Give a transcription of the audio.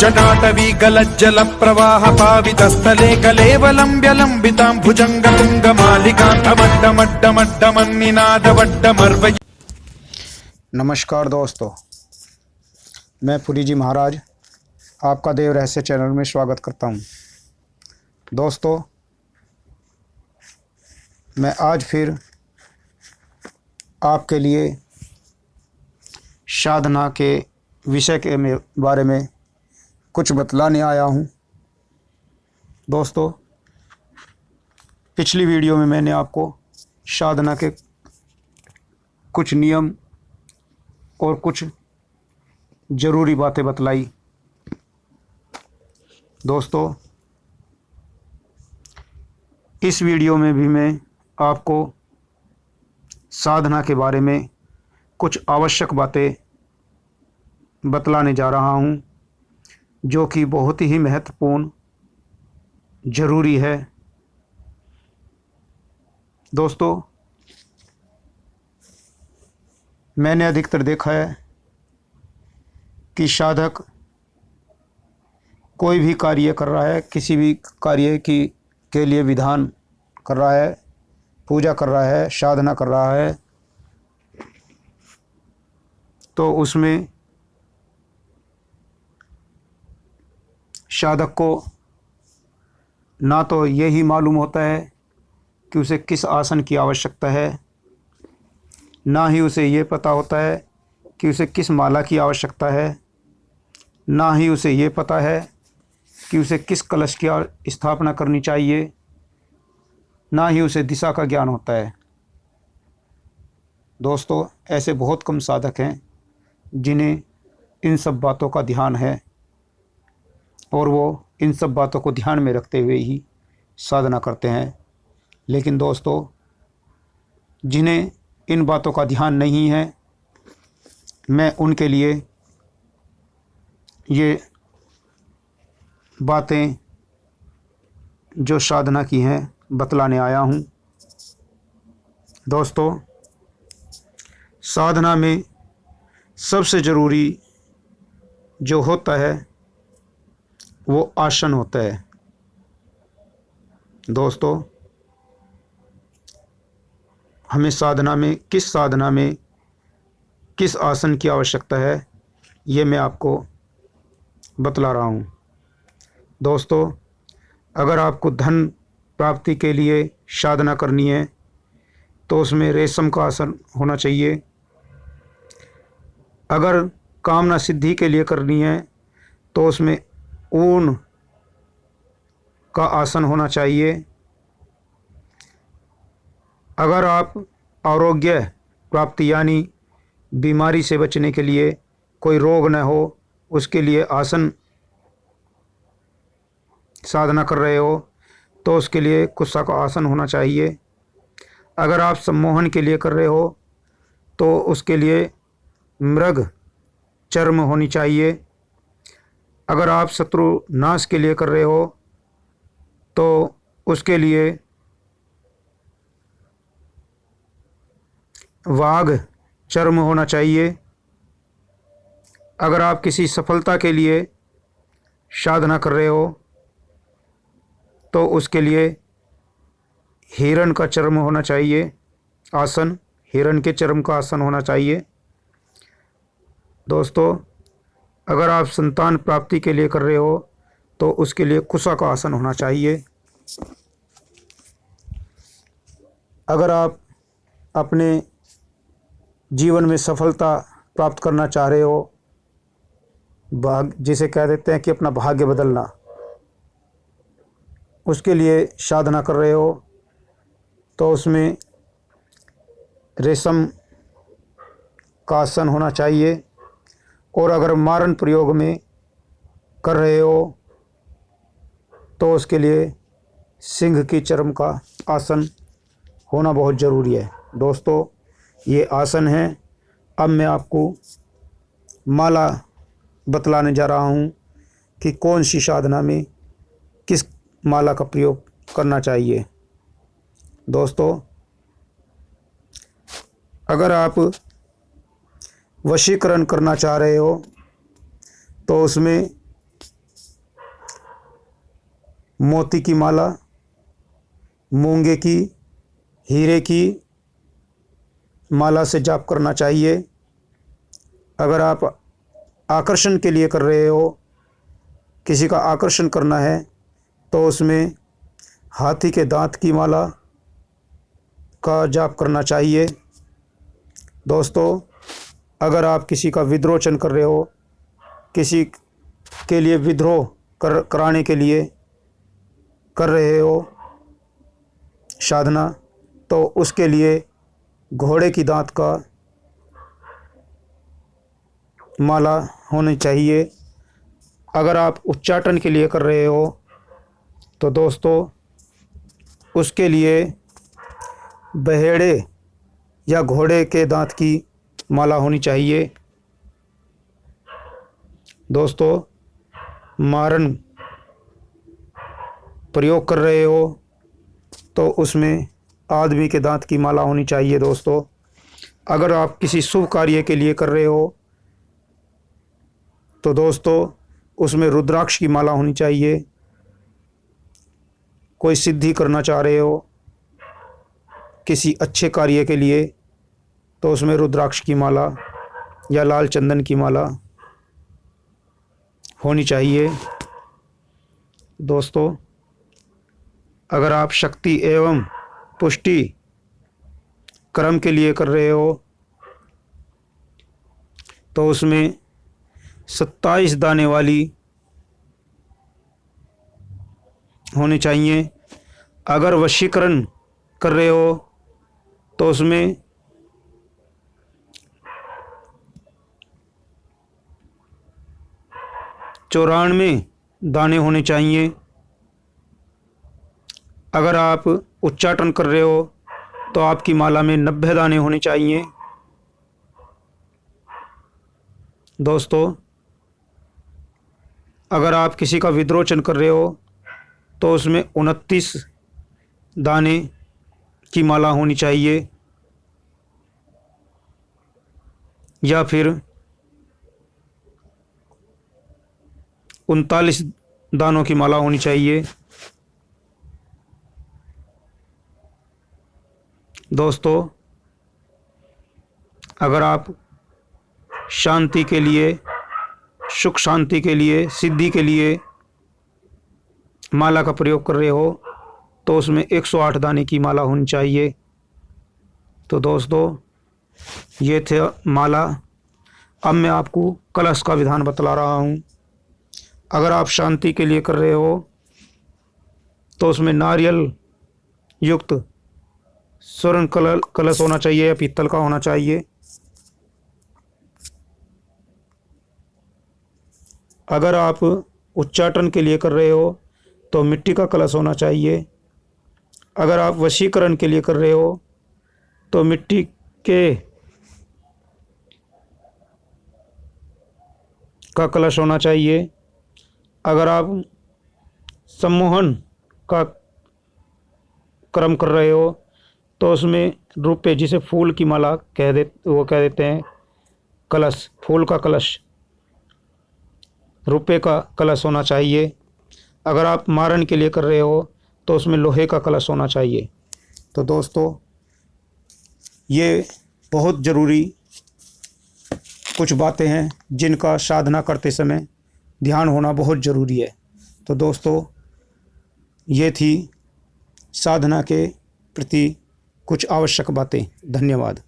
जटाटवी गलज्जल प्रवाह पावितस्थले कलेवलम्ब्यलम्बितां भुजङ्गतुङ्गमालिकान्तमड्डमड्डमड्डमन्निनादवड्डमर्व। नमस्कार दोस्तों, मैं पुरी जी महाराज आपका देव रहस्य चैनल में स्वागत करता हूं। दोस्तों, मैं आज फिर आपके लिए साधना के विषय के बारे में कुछ बतलाने आया हूं। दोस्तों, पिछली वीडियो में मैंने आपको साधना के कुछ नियम और कुछ ज़रूरी बातें बतलाई। दोस्तों, इस वीडियो में भी मैं आपको साधना के बारे में कुछ आवश्यक बातें बतलाने जा रहा हूं, जो कि बहुत ही महत्वपूर्ण ज़रूरी है। दोस्तों, मैंने अधिकतर देखा है कि साधक कोई भी कार्य कर रहा है, किसी भी कार्य के लिए विधान कर रहा है, पूजा कर रहा है, साधना कर रहा है, तो उसमें साधक को ना तो यही मालूम होता है कि उसे किस आसन की आवश्यकता है, ना ही उसे ये पता होता है कि उसे किस माला की आवश्यकता है, ना ही उसे ये पता है कि उसे किस कलश की स्थापना करनी चाहिए, ना ही उसे दिशा का ज्ञान होता है। दोस्तों, ऐसे बहुत कम साधक हैं जिन्हें इन सब बातों का ध्यान है और वो इन सब बातों को ध्यान में रखते हुए ही साधना करते हैं। लेकिन दोस्तों, जिन्हें इन बातों का ध्यान नहीं है, मैं उनके लिए ये बातें जो साधना की हैं बतलाने आया हूँ। दोस्तों, साधना में सबसे ज़रूरी जो होता है वो आसन होता है। दोस्तों, हमें साधना में किस आसन की आवश्यकता है, ये मैं आपको बतला रहा हूँ। दोस्तों, अगर आपको धन प्राप्ति के लिए साधना करनी है तो उसमें रेशम का आसन होना चाहिए। अगर कामना सिद्धि के लिए करनी है तो उसमें ऊन का आसन होना चाहिए। अगर आप आरोग्य प्राप्ति यानी बीमारी से बचने के लिए, कोई रोग न हो, उसके लिए आसन साधना कर रहे हो तो उसके लिए कुत्सा का आसन होना चाहिए। अगर आप सम्मोहन के लिए कर रहे हो तो उसके लिए मृग चर्म होनी चाहिए। अगर आप शत्रु नाश के लिए कर रहे हो तो उसके लिए वाघ चर्म होना चाहिए। अगर आप किसी सफलता के लिए साधना कर रहे हो तो उसके लिए हिरण का चर्म होना चाहिए, आसन हिरण के चर्म का आसन होना चाहिए। दोस्तों, अगर आप संतान प्राप्ति के लिए कर रहे हो तो उसके लिए कुसा का आसन होना चाहिए। अगर आप अपने जीवन में सफलता प्राप्त करना चाह रहे हो, जिसे कह देते हैं कि अपना भाग्य बदलना, उसके लिए साधना कर रहे हो तो उसमें रेशम का आसन होना चाहिए। और अगर मारण प्रयोग में कर रहे हो तो उसके लिए सिंह की चर्म का आसन होना बहुत ज़रूरी है। दोस्तों, ये आसन है। अब मैं आपको माला बतलाने जा रहा हूँ कि कौन सी साधना में किस माला का प्रयोग करना चाहिए। दोस्तों, अगर आप वशीकरण करना चाह रहे हो तो उसमें मोती की माला, मूंगे की, हीरे की माला से जाप करना चाहिए। अगर आप आकर्षण के लिए कर रहे हो, किसी का आकर्षण करना है, तो उसमें हाथी के दांत की माला का जाप करना चाहिए। दोस्तों, अगर आप किसी का विद्रोचन कर रहे हो, किसी के लिए विद्रोह कराने के लिए कर रहे हो साधना, तो उसके लिए घोड़े की दांत का माला होनी चाहिए। अगर आप उच्चाटन के लिए कर रहे हो, तो दोस्तों उसके लिए बहेड़े या घोड़े के दांत की माला होनी चाहिए। दोस्तों, मारन प्रयोग कर रहे हो तो उसमें आदमी के दांत की माला होनी चाहिए। दोस्तों, अगर आप किसी शुभ कार्य के लिए कर रहे हो, तो दोस्तों उसमें रुद्राक्ष की माला होनी चाहिए। कोई सिद्धि करना चाह रहे हो किसी अच्छे कार्य के लिए, तो उसमें रुद्राक्ष की माला या लाल चंदन की माला होनी चाहिए। दोस्तों, अगर आप शक्ति एवं पुष्टि कर्म के लिए कर रहे हो, तो उसमें 27 दाने वाली होनी चाहिए। अगर वशीकरण कर रहे हो, तो उसमें 94 दाने होने चाहिए। अगर आप उच्चाटन कर रहे हो, तो आपकी माला में 90 दाने होने चाहिए। दोस्तों, अगर आप किसी का विद्रोचन कर रहे हो, तो उसमें 29 दाने की माला होनी चाहिए, या फिर 39 दानों की माला होनी चाहिए। दोस्तों, अगर आप शांति के लिए, सुख शांति के लिए, सिद्धि के लिए माला का प्रयोग कर रहे हो, तो उसमें 108 दाने की माला होनी चाहिए। तो दोस्तों, ये थे माला। अब मैं आपको कलश का विधान बतला रहा हूँ। अगर आप शांति के लिए कर रहे हो, तो उसमें नारियल युक्त स्वर्ण कलश होना चाहिए या पीतल का होना चाहिए। अगर आप उच्चाटन के लिए कर रहे हो, तो मिट्टी का कलश होना चाहिए। अगर आप वशीकरण के लिए कर रहे हो, तो मिट्टी के का कलश होना चाहिए। अगर आप सम्मोहन का कर्म कर रहे हो, तो उसमें रुपये, जिसे फूल की माला कह देते हैं, कलश, फूल का कलश, रुपये का कलश होना चाहिए। अगर आप मारण के लिए कर रहे हो, तो उसमें लोहे का कलश होना चाहिए। तो दोस्तों, ये बहुत ज़रूरी कुछ बातें हैं जिनका साधना करते समय ध्यान होना बहुत ज़रूरी है। तो दोस्तों, ये थी साधना के प्रति कुछ आवश्यक बातें। धन्यवाद।